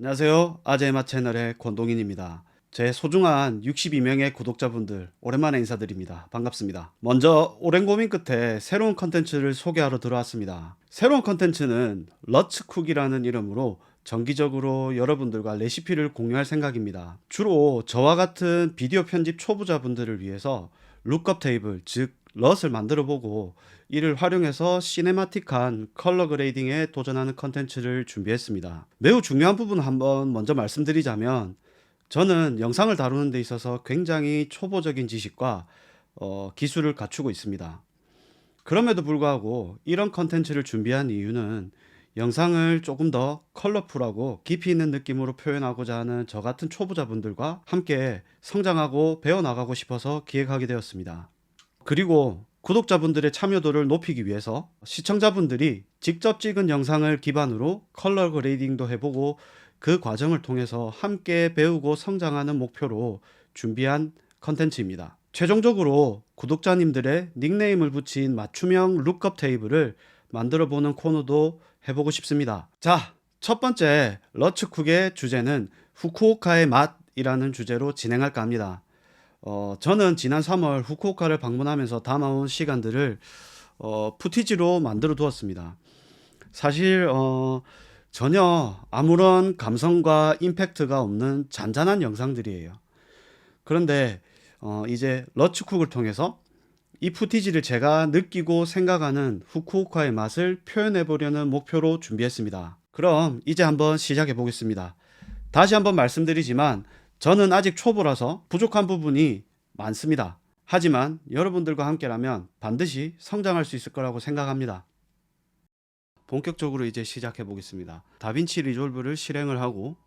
안녕하세요. 아재마 채널의 권동인입니다. 제 소중한 62명의 구독자분들 오랜만에 인사드립니다. 반갑습니다. 먼저 오랜 고민 끝에 새로운 컨텐츠를 소개하러 들어왔습니다. 새로운 컨텐츠는 러츠쿡이라는 이름으로 정기적으로 여러분들과 레시피를 공유할 생각입니다. 주로 저와 같은 비디오 편집 초보자분들을 위해서 룩업 테이블, 즉 럿을 만들어 보고 이를 활용해서 시네마틱한 컬러 그레이딩에 도전하는 컨텐츠를 준비했습니다. 매우 중요한 부분 한번 먼저 말씀드리자면, 저는 영상을 다루는 데 있어서 굉장히 초보적인 지식과 기술을 갖추고 있습니다. 그럼에도 불구하고 이런 컨텐츠를 준비한 이유는 영상을 조금 더 컬러풀하고 깊이 있는 느낌으로 표현하고자 하는 저 같은 초보자분들과 함께 성장하고 배워나가고 싶어서 기획하게 되었습니다. 그리고 구독자분들의 참여도를 높이기 위해서 시청자분들이 직접 찍은 영상을 기반으로 컬러 그레이딩도 해보고 그 과정을 통해서 함께 배우고 성장하는 목표로 준비한 컨텐츠입니다. 최종적으로 구독자님들의 닉네임을 붙인 맞춤형 룩업 테이블을 만들어 보는 코너도 해보고 싶습니다. 자, 첫 번째 러츠쿡의 주제는 후쿠오카의 맛이라는 주제로 진행할까 합니다. 저는 지난 3월 후쿠오카를 방문하면서 담아온 시간들을 푸티지로 만들어 두었습니다. 사실 전혀 아무런 감성과 임팩트가 없는 잔잔한 영상들이에요. 그런데 이제 러츠쿡을 통해서 이 푸티지를 제가 느끼고 생각하는 후쿠오카의 맛을 표현해 보려는 목표로 준비했습니다. 그럼 이제 한번 시작해 보겠습니다. 다시 한번 말씀드리지만 저는 아직 초보라서 부족한 부분이 많습니다. 하지만 여러분들과 함께라면 반드시 성장할 수 있을 거라고 생각합니다. 본격적으로 이제 시작해 보겠습니다. 다빈치 리졸브를 실행을 하고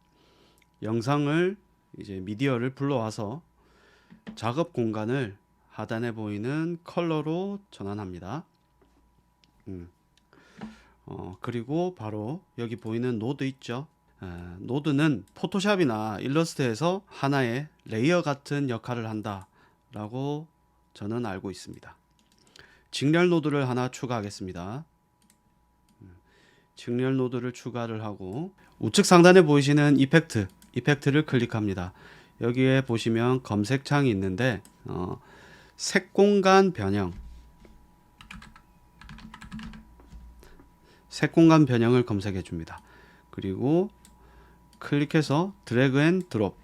영상을 이제 미디어를 불러와서 작업 공간을 하단에 보이는 컬러로 전환합니다. 그리고 바로 여기 보이는 노드 있죠. 노드는 포토샵이나 일러스트에서 하나의 레이어 같은 역할을 한다 라고 저는 알고 있습니다. 직렬 노드를 하나 추가하겠습니다. 직렬 노드를 추가를 하고 우측 상단에 보이시는 이펙트를 클릭합니다. 여기에 보시면 검색창이 있는데 색공간 변형을 검색해 줍니다. 그리고 클릭해서 드래그 앤 드롭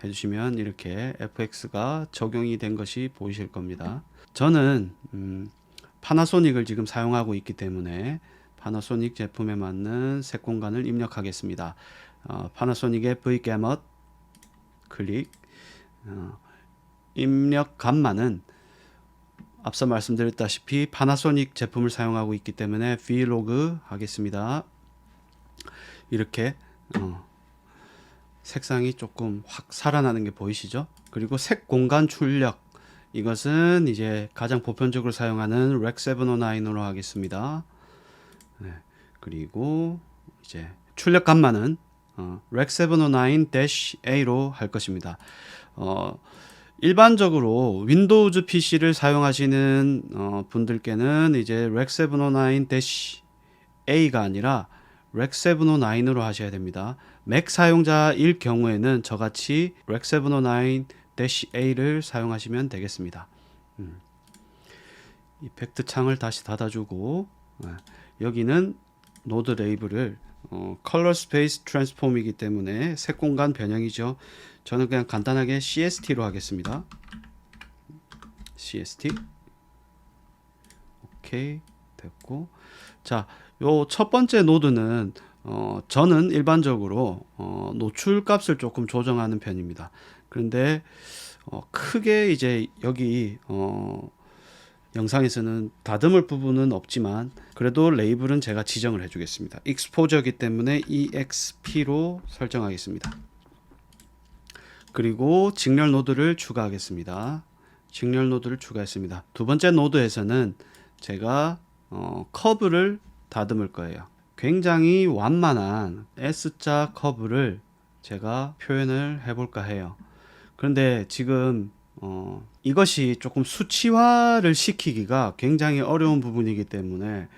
해주시면 이렇게 FX가 적용이 된 것이 보이실 겁니다. 저는 파나소닉을 지금 사용하고 있기 때문에 파나소닉 제품에 맞는 색 공간을 입력하겠습니다. 파나소닉의 V가못 클릭. 입력 감마는 앞서 말씀드렸다시피 파나소닉 제품을 사용하고 있기 때문에 V로그 하겠습니다. 이렇게 색상이 조금 확 살아나는 게 보이시죠? 그리고 색 공간 출력, 이것은 이제 가장 보편적으로 사용하는 렉 709으로 하겠습니다. 네. 그리고 이제 출력 감마는 렉 709-A로 할 것입니다. 일반적으로 윈도우즈 PC를 사용하시는 분들께는 이제 렉 709-A가 아니라 렉 709으로 하셔야 됩니다. 맥 사용자일 경우에는 저같이 렉 709-A를 사용하시면 되겠습니다. 이펙트 창을 다시 닫아주고 여기는 노드 레이블을 컬러 스페이스 트랜스폼이기 때문에 색 공간 변형이죠. 저는 그냥 간단하게 CST로 하겠습니다. CST 오케이 됐고, 자, 요 첫 번째 노드는 저는 일반적으로 노출 값을 조금 조정하는 편입니다. 그런데 크게 이제 여기 영상에서는 다듬을 부분은 없지만 그래도 레이블은 제가 지정을 해주겠습니다. 익스포저이기 때문에 EXP로 설정하겠습니다. 그리고 직렬 노드를 추가하겠습니다. 직렬 노드를 추가했습니다. 두 번째 노드에서는 제가 커브를 다듬을 거예요. 굉장히 완만한 S자 커브를 제가 표현을 해볼까 해요. 그런데 지금 이것이 조금 수치화를 시키기가 굉장히 어려운 부분이기 때문에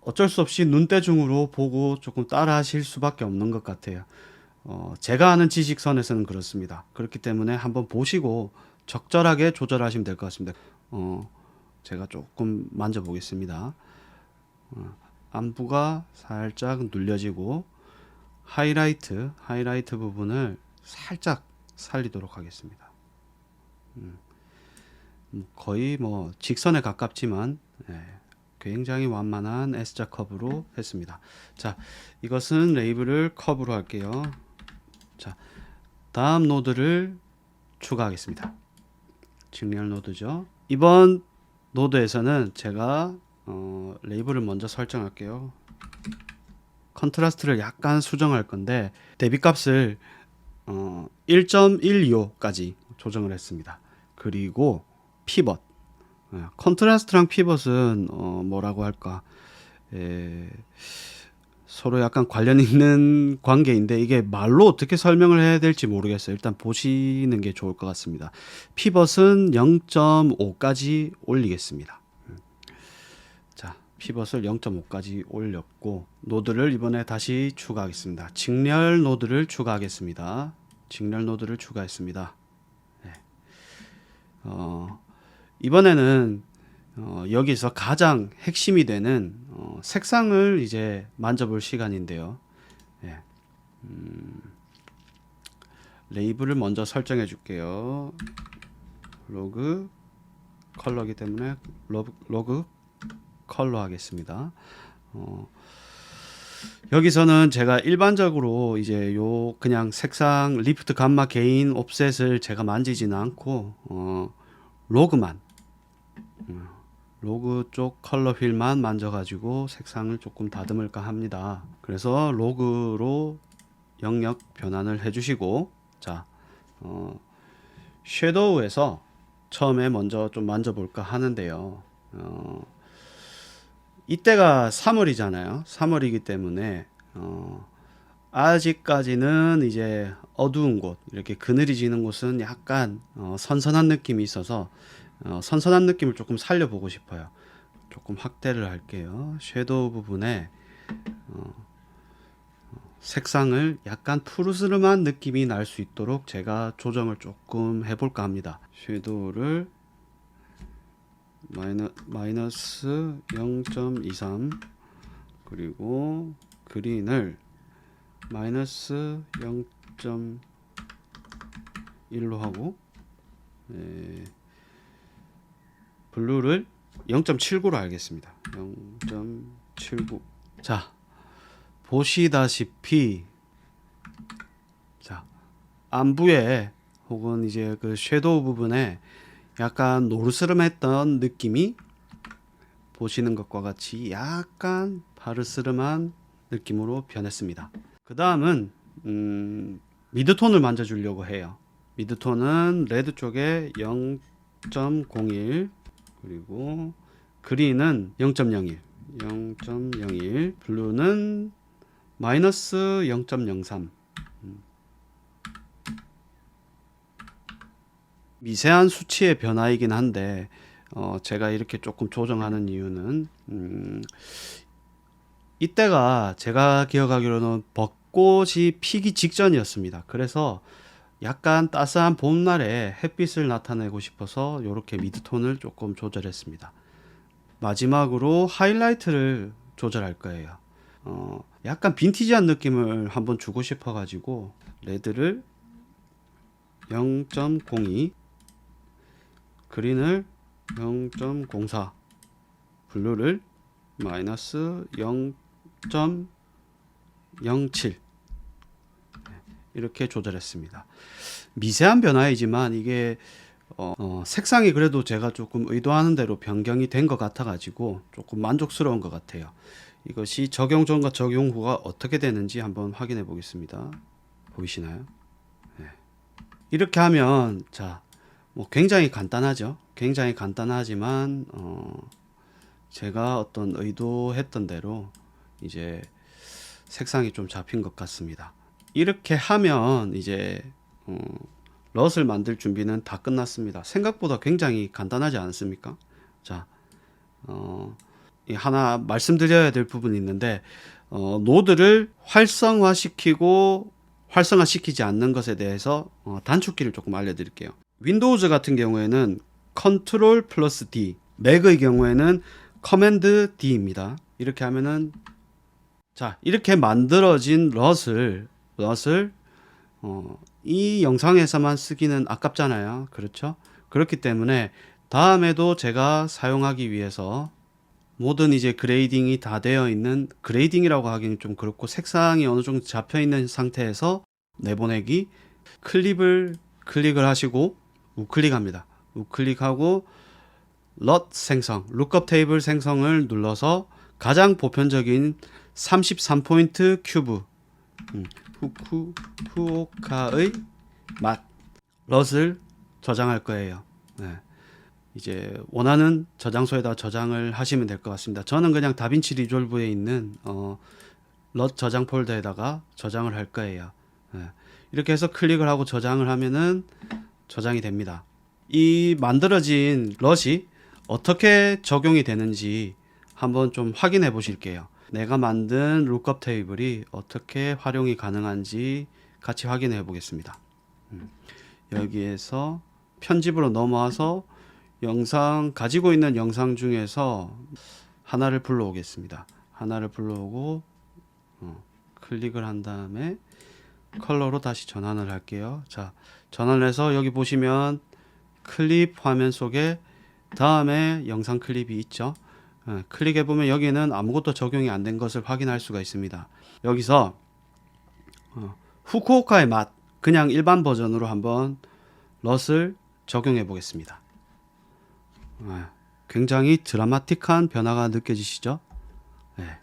어쩔 수 없이 눈대중으로 보고 조금 따라 하실 수밖에 없는 것 같아요. 제가 아는 지식선에서는 그렇습니다. 그렇기 때문에 한번 보시고 적절하게 조절하시면 될 것 같습니다. 제가 조금 만져보겠습니다. 안부가 살짝 눌려지고 하이라이트 부분을 살짝 살리도록 하겠습니다. 거의 뭐 직선에 가깝지만 굉장히 완만한 S자 커브로 했습니다. 자, 이것은 레이블을 커브로 할게요. 자, 다음 노드를 추가하겠습니다. 직렬 노드죠. 이번 노드에서는 제가 레이블을 먼저 설정할게요. 컨트라스트를 약간 수정할 건데 대비값을 1.125까지 조정을 했습니다. 그리고 피벗, 컨트라스트랑 피벗은 뭐라고 할까, 서로 약간 관련 있는 관계인데 이게 말로 어떻게 설명을 해야 될지 모르겠어요. 일단 보시는 게 좋을 것 같습니다. 피벗은 0.5까지 올리겠습니다. 자, 피벗을 0.5까지 올렸고 노드를 이번에 다시 추가하겠습니다. 직렬 노드를 추가하겠습니다. 직렬 노드를 추가했습니다. 네. 이번에는 여기서 가장 핵심이 되는 색상을 이제 만져볼 시간인데요. 예. 레이블을 먼저 설정해 줄게요. 로그 컬러이기 때문에 로그 컬러 하겠습니다. 여기서는 제가 일반적으로 이제 요 그냥 색상 리프트 감마 게인 옵셋을 제가 만지지는 않고 로그만 로그 쪽 컬러 휠만 만져가지고 색상을 조금 다듬을까 합니다. 그래서 로그로 영역 변환을 해주시고, 자, 섀도우에서 처음에 먼저 좀 만져볼까 하는데요. 이때가 3월이잖아요. 3월이기 때문에 아직까지는 이제 어두운 곳, 이렇게 그늘이 지는 곳은 약간 선선한 느낌이 있어서 선선한 느낌을 조금 살려보고 싶어요. 조금 확대를 할게요. 섀도우 부분에 색상을 약간 푸르스름한 느낌이 날 수 있도록 제가 조정을 조금 해볼까 합니다. 섀도우를 마이너스 0.23 그리고 그린을 마이너스 0.1로 하고 블루를 0.79로 알겠습니다. 0.79. 자, 보시다시피 자, 안부에 혹은 이제 그 섀도우 부분에 약간 노르스름했던 느낌이 보시는 것과 같이 약간 바르스름한 느낌으로 변했습니다. 그 다음은 미드톤을 만져주려고 해요. 미드톤은 레드 쪽에 0.01 그리고 그린은 0.01 0.01 블루는 마이너스 0.03 미세한 수치의 변화이긴 한데 제가 이렇게 조금 조정하는 이유는 이때가 제가 기억하기로는 벚꽃이 피기 직전이었습니다. 그래서 약간 따스한 봄날에 햇빛을 나타내고 싶어서 이렇게 미드톤을 조금 조절했습니다. 마지막으로 하이라이트를 조절할 거예요. 약간 빈티지한 느낌을 한번 주고 싶어 가지고 레드를 0.02 그린을 0.04 블루를 마이너스 0.07 이렇게 조절했습니다. 미세한 변화이지만 이게 색상이 그래도 제가 조금 의도하는 대로 변경이 된 것 같아 가지고 조금 만족스러운 것 같아요. 이것이 적용 전과 적용 후가 어떻게 되는지 한번 확인해 보겠습니다. 보이시나요? 네. 이렇게 하면 자, 뭐 굉장히 간단하죠. 굉장히 간단하지만 제가 어떤 의도했던 대로 이제 색상이 좀 잡힌 것 같습니다. 이렇게 하면 이제 럿을 만들 준비는 다 끝났습니다. 생각보다 굉장히 간단하지 않습니까? 자, 하나 말씀드려야 될 부분이 있는데 노드를 활성화시키지 않는 것에 대해서 단축키를 조금 알려드릴게요. 윈도우즈 같은 경우에는 컨트롤 플러스 D, 맥의 경우에는 커맨드 D입니다. 이렇게 하면은 자 이렇게 만들어진 럿을 이 영상에서만 쓰기는 아깝잖아요. 그렇죠? 그렇기 때문에 다음에도 제가 사용하기 위해서 모든 이제 그레이딩이 다 되어 있는, 그레이딩이라고 하기는 좀 그렇고 색상이 어느 정도 잡혀 있는 상태에서 내보내기, 클릭을 하시고 우클릭합니다. 우클릭하고 럿 생성, 룩업 테이블 생성을 눌러서 가장 보편적인 33포인트 큐브, 후쿠오카의 맛 럿을 저장할 거예요. 네. 이제 원하는 저장소에다 저장을 하시면 될 것 같습니다. 저는 그냥 다빈치 리졸브에 있는 럿 저장 폴더에다가 저장을 할 거예요. 네. 이렇게 해서 클릭을 하고 저장을 하면은 저장이 됩니다. 이 만들어진 럿이 어떻게 적용이 되는지 한번 좀 확인해 보실게요. 내가 만든 룩업 테이블이 어떻게 활용이 가능한지 같이 확인해 보겠습니다. 여기에서 편집으로 넘어와서 가지고 있는 영상 중에서 하나를 불러오겠습니다. 하나를 불러오고 클릭을 한 다음에 컬러로 다시 전환을 할게요. 자, 전환을 해서 여기 보시면 클립 화면 속에 다음에 영상 클립이 있죠. 클릭해 보면 여기는 아무것도 적용이 안 된 것을 확인할 수가 있습니다. 여기서 후쿠오카의 맛, 그냥 일반 버전으로 한번 럿을 적용해 보겠습니다. 굉장히 드라마틱한 변화가 느껴지시죠? 네.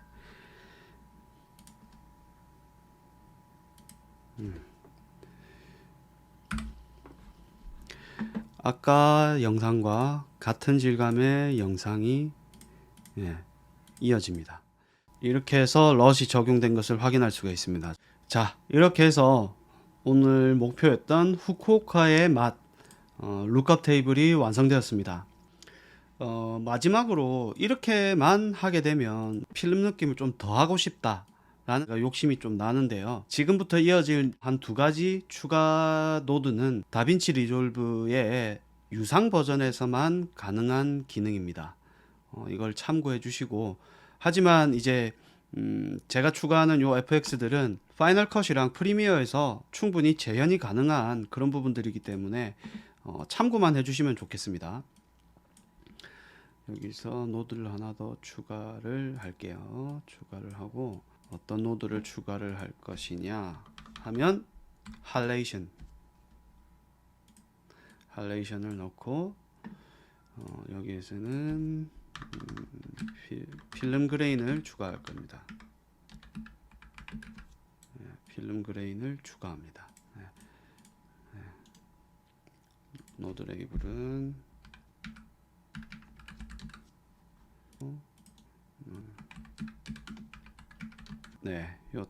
아까 영상과 같은 질감의 영상이 이어집니다. 이렇게 해서 럿이 적용된 것을 확인할 수가 있습니다. 자, 이렇게 해서 오늘 목표였던 후쿠오카의 맛 룩업 테이블이 완성되었습니다. 마지막으로 이렇게만 하게 되면 필름 느낌을 좀 더 하고 싶다 라는 욕심이 좀 나는데요. 지금부터 이어질 한 두 가지 추가 노드는 다빈치 리졸브의 유상 버전에서만 가능한 기능입니다. 이걸 참고해 주시고, 하지만 이제 제가 추가하는 요 FX들은 파이널 컷이랑 프리미어에서 충분히 재현이 가능한 그런 부분들이기 때문에 참고만 해주시면 좋겠습니다. 여기서 노드를 하나 더 추가를 할게요. 추가를 하고 어떤 노드를 추가를 할 것이냐 하면 할레이션을 넣고 여기에서는 필름 그레인을 추가할 겁니다. 필름 그레인을 추가합니다. 노드 레이블은 요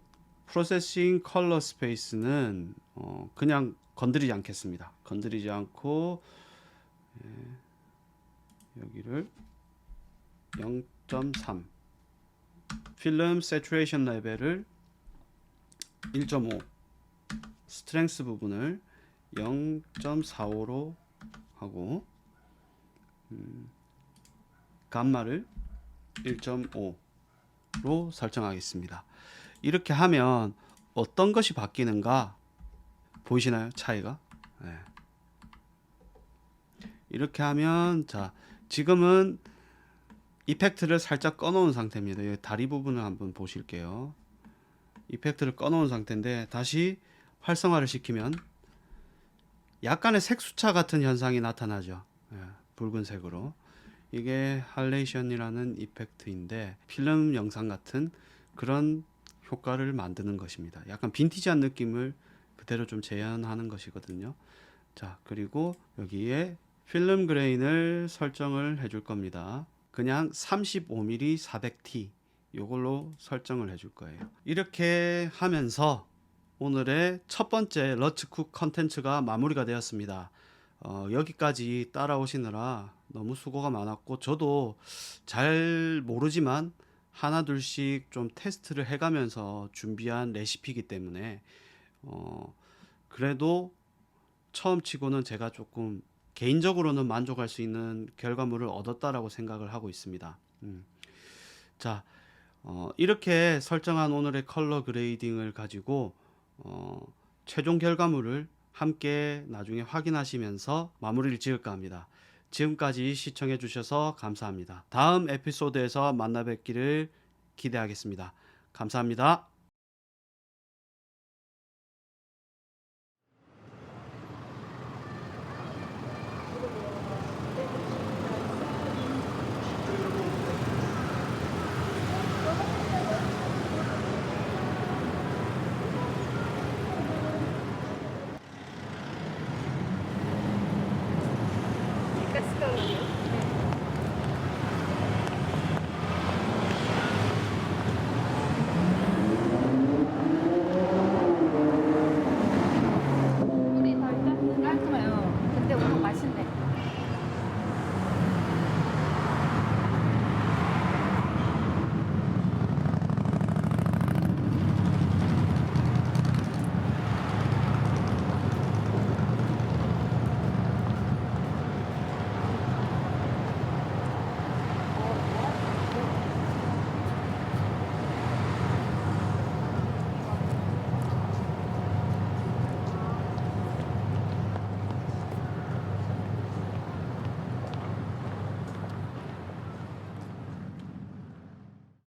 프로세싱 컬러 스페이스는 그냥 건드리지 않겠습니다. 건드리지 않고 여기를 0.3 필름 세츄레이션 레벨을 1.5 스트렝스 부분을 0.45로 하고 감마를 1.5로 설정하겠습니다. 이렇게 하면 어떤 것이 바뀌는가 보이시나요? 차이가? 이렇게 하면 자 지금은 이펙트를 살짝 꺼놓은 상태입니다. 여기 다리 부분을 한번 보실게요. 이펙트를 꺼놓은 상태인데 다시 활성화를 시키면 약간의 색수차 같은 현상이 나타나죠. 붉은색으로. 이게 할레이션이라는 이펙트인데 필름 영상 같은 그런 효과를 만드는 것입니다. 약간 빈티지한 느낌을 그대로 좀 재현하는 것이거든요. 자, 그리고 여기에 필름 그레인을 설정을 해줄 겁니다. 그냥 35mm 400T 이걸로 설정을 해줄 거예요. 이렇게 하면서 오늘의 첫 번째 러츠쿡 컨텐츠가 마무리가 되었습니다. 여기까지 따라오시느라 너무 수고가 많았고 저도 잘 모르지만 하나 둘씩 좀 테스트를 해가면서 준비한 레시피이기 때문에 그래도 처음 치고는 제가 조금 개인적으로는 만족할 수 있는 결과물을 얻었다라고 생각을 하고 있습니다. 자, 이렇게 설정한 오늘의 컬러 그레이딩을 가지고 최종 결과물을 함께 나중에 확인하시면서 마무리를 지을까 합니다. 지금까지 시청해 주셔서 감사합니다. 다음 에피소드에서 만나 뵙기를 기대하겠습니다. 감사합니다.